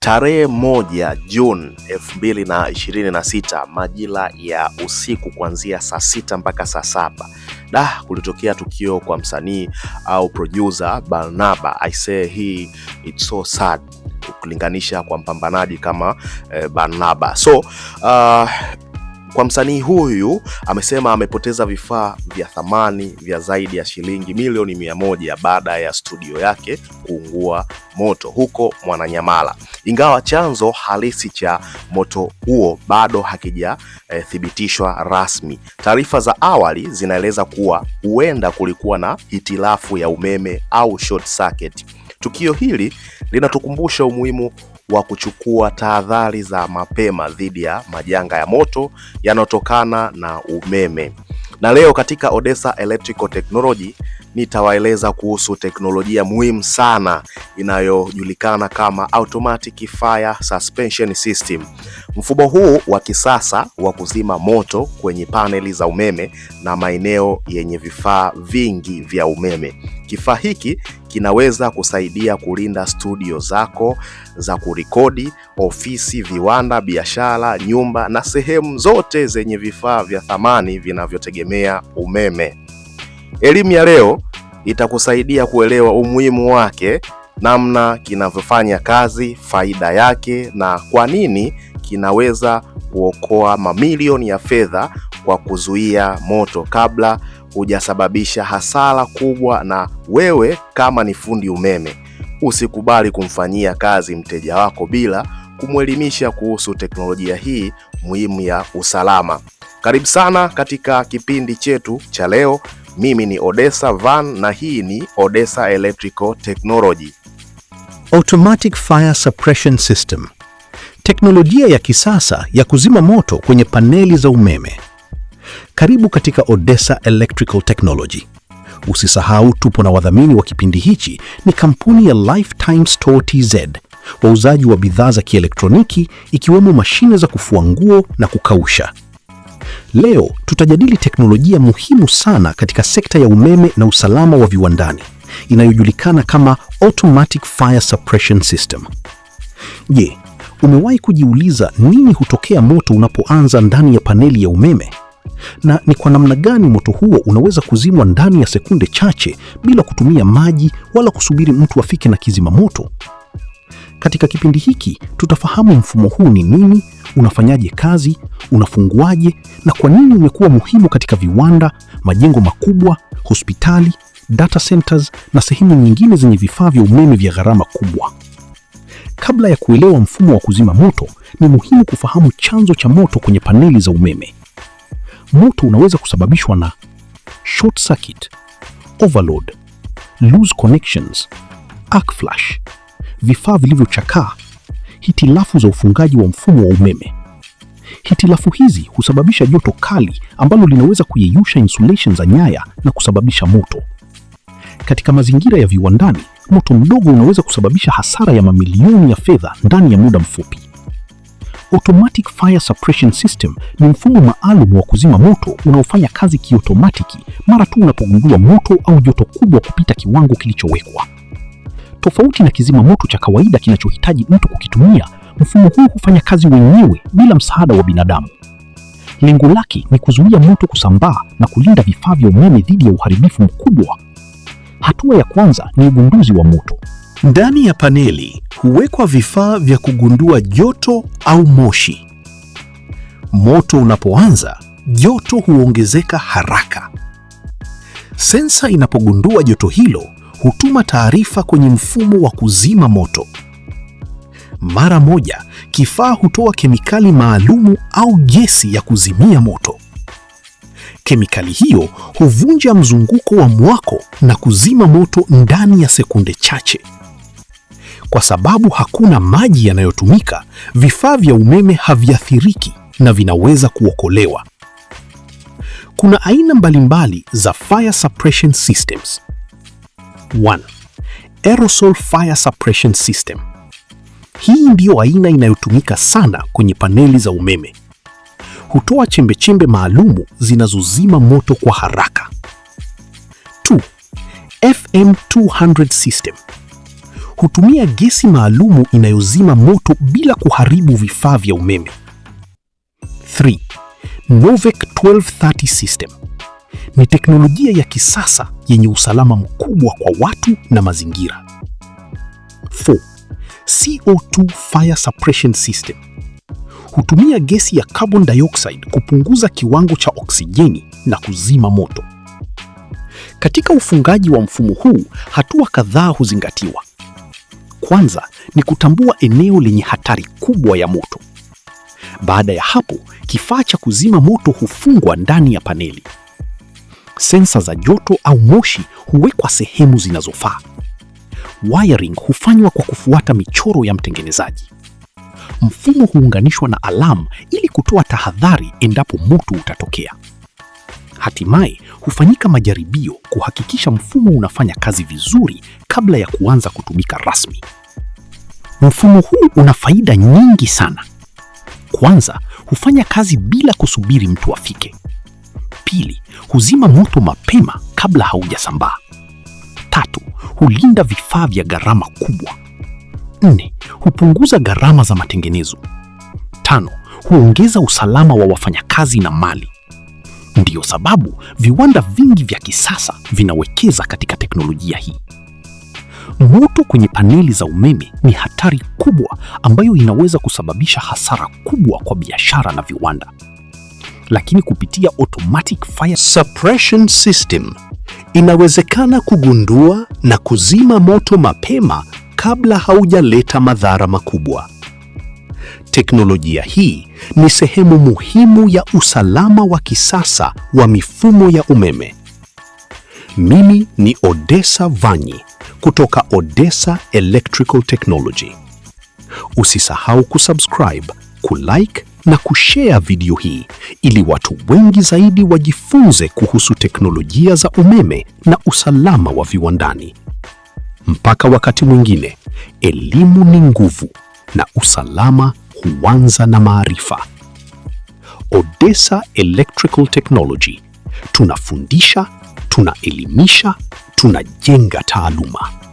Tarehe 1 Juni 2026 majira ya usiku kuanzia saa 6 mpaka saa 7 kulitokea tukio kwa msanii au producer Barnaba. I say hii it's so sad kulinganisha kwa mpambanaji kama Barnaba. Kwa msanii huyu amesema amepoteza vifaa vya thamani vya zaidi ya shilingi milioni 100 baada ya studio yake kuungua moto huko Mwananyamala. Ingawa chanzo halisi cha moto huo bado hakijathibitishwa rasmi. Taarifa za awali zinaeleza kuwa huenda kulikuwa na hitilafu ya umeme au short circuit. Tukio hili linatukumbusha umuhimu wa kuchukua tahadhari za mapema dhidi ya majanga ya moto yanayotokana na umeme. Na leo katika Odessa Electrical Technology nitawaeleza kuhusu teknolojia muhimu sana inayojulikana kama Automatic Fire Suspension System. Mfumo huu wa kisasa wa kuzima moto kwenye paneli za umeme na maeneo yenye vifaa vingi vya umeme. Kifaa hiki kinaweza kusaidia kulinda studio zako za kurekodi, ofisi, viwanda, biashara, nyumba na sehemu zote zenye vifaa vya thamani vinavyotegemea umeme. Elimu ya leo itakusaidia kuelewa umuhimu wake, namna kinavyofanya kazi, faida yake na kwa nini kinaweza kuokoa mamilioni ya fedha kwa kuzuia moto kabla hujasababisha hasara kubwa. Na wewe kama ni fundi umeme, usikubali kumfanyia kazi mteja wako bila kumwelimisha kuhusu teknolojia hii muhimu ya usalama. Karibu sana katika kipindi chetu cha leo. Mimi ni Odessa Van na hii ni Odessa Electrical Technology. Automatic Fire Suppression System. Teknolojia ya kisasa ya kuzima moto kwenye paneli za umeme. Karibu katika Odessa Electrical Technology. Usisahau tupo na wadhamini wa kipindi hichi ni kampuni ya Lifetime Store TZ, wauzaji wa bidhaa za kielektroniki ikiwemo mashine za kufua nguo na kukausha. Leo tutajadili teknolojia muhimu sana katika sekta ya umeme na usalama wa viwandani inayojulikana kama Automatic Fire Suppression System. Je, umewahi kujiuliza nini hutokea moto unapoanza ndani ya paneli ya umeme? Na ni kwa namna gani moto huo unaweza kuzimwa ndani ya sekunde chache bila kutumia maji wala kusubiri mtu afike na kizima moto? Katika kipindi hiki tutafahamu mfumo huu ni nini, unafanyaje kazi, unafunguaje na kwa nini umekuwa muhimu katika viwanda, majengo makubwa, hospitali, data centers na sehemu nyingine zenye vifaa vya umeme vya gharama kubwa. Kabla ya kuelewa mfumo wa kuzima moto, ni muhimu kufahamu chanzo cha moto kwenye paneli za umeme. Moto unaweza kusababishwa na short circuit, overload, loose connections, arc flash, vifaa vilivyochakaa, hitilafu za ufungaji wa mfumo wa umeme. Hitilafu hizi husababisha joto kali ambalo linaweza kuyeyusha insulation za nyaya na kusababisha moto. Katika mazingira ya viwandani, moto mdogo unaweza kusababisha hasara ya mamilioni ya fedha ndani ya muda mfupi. Automatic Fire Suppression System ni mfumo maalum wa kuzima moto unaofanya kazi kiotomatiki mara tu unapogundua moto au joto kubwa kupita kiwango kilichowekwa. Tofauti na kizima moto cha kawaida kinachohitaji mtu kukitumia, mfumo huu hufanya kazi wenyewe bila msaada wa binadamu. Lengo lake ni kuzuia moto kusambaa na kulinda vifaa vya umeme dhidi ya uharibifu mkubwa. Hatua ya kwanza ni ugunduzi wa moto. Ndani ya paneli huwekwa vifaa vya kugundua joto au moshi. Moto unapoanza, joto huongezeka haraka. Sensa inapogundua joto hilo, hutuma taarifa kwenye mfumo wa kuzima moto. Mara moja, kifaa hutoa kemikali maalumu au gesi ya kuzimia moto. Kemikali hiyo huvunja mzunguko wa mwako na kuzima moto ndani ya sekunde chache. Kwa sababu hakuna maji yanayotumika, vifaa vya umeme haviathiriki na vinaweza kuokolewa. Kuna aina mbalimbali za fire suppression systems. 1. Aerosol Fire Suppression System. Hii ndiyo aina inayotumika sana kwenye paneli za umeme. Hutoa chembechembe maalumu zinazozima moto kwa haraka. 2. FM200 System. hutumia gesi maalumu inayozima moto bila kuharibu vifaa vya umeme. 3. Novec 1230 system ni teknolojia ya kisasa yenye usalama mkubwa kwa watu na mazingira. 4. CO2 fire suppression system hutumia gesi ya carbon dioxide kupunguza kiwango cha oksijeni na kuzima moto. Katika ufungaji wa mfumo huu, hatua kadhaa huzingatiwa. Kwanza ni kutambua eneo lenye hatari kubwa ya moto. Baada ya hapo, kifaa cha kuzima moto hufungwa ndani ya paneli. Sensa za joto au moshi huwekwa sehemu zinazofaa. Wiring hufanywa kwa kufuata michoro ya mtengenezaji. Mfumo huunganishwa na alamu ili kutoa tahadhari endapo moto utatokea. Hatimaye hufanyika majaribio kuhakikisha mfumo unafanya kazi vizuri kabla ya kuanza kutumika rasmi. Mfumo huu una faida nyingi sana. Kwanza, hufanya kazi bila kusubiri mtu afike. Pili, huzima moto mapema kabla haujasambaa. 3, hulinda vifaa vya gharama kubwa. 4, hupunguza gharama za matengenezo. 5, huongeza usalama wa wafanyakazi na mali. Ndiyo sababu viwanda vingi vya kisasa vinawekeza katika teknolojia hii. Moto kwenye paneli za umeme ni hatari kubwa ambayo inaweza kusababisha hasara kubwa kwa biashara na viwanda. Lakini kupitia automatic fire suppression system inawezekana kugundua na kuzima moto mapema kabla haujaleta madhara makubwa. Teknolojia hii ni sehemu muhimu ya usalama wa kisasa wa mifumo ya umeme. Mimi ni Odessa Vanyi kutoka Odessa Electrical Technology. Usisahau kusubscribe, kulike na kushare video hii ili watu wengi zaidi wajifunze kuhusu teknolojia za umeme na usalama wa viwandani. Mpaka wakati mwingine, elimu ni nguvu na usalama huanza na maarifa. Odessa Electrical Technology. Tunafundisha, tunaelimisha, tunajenga taaluma.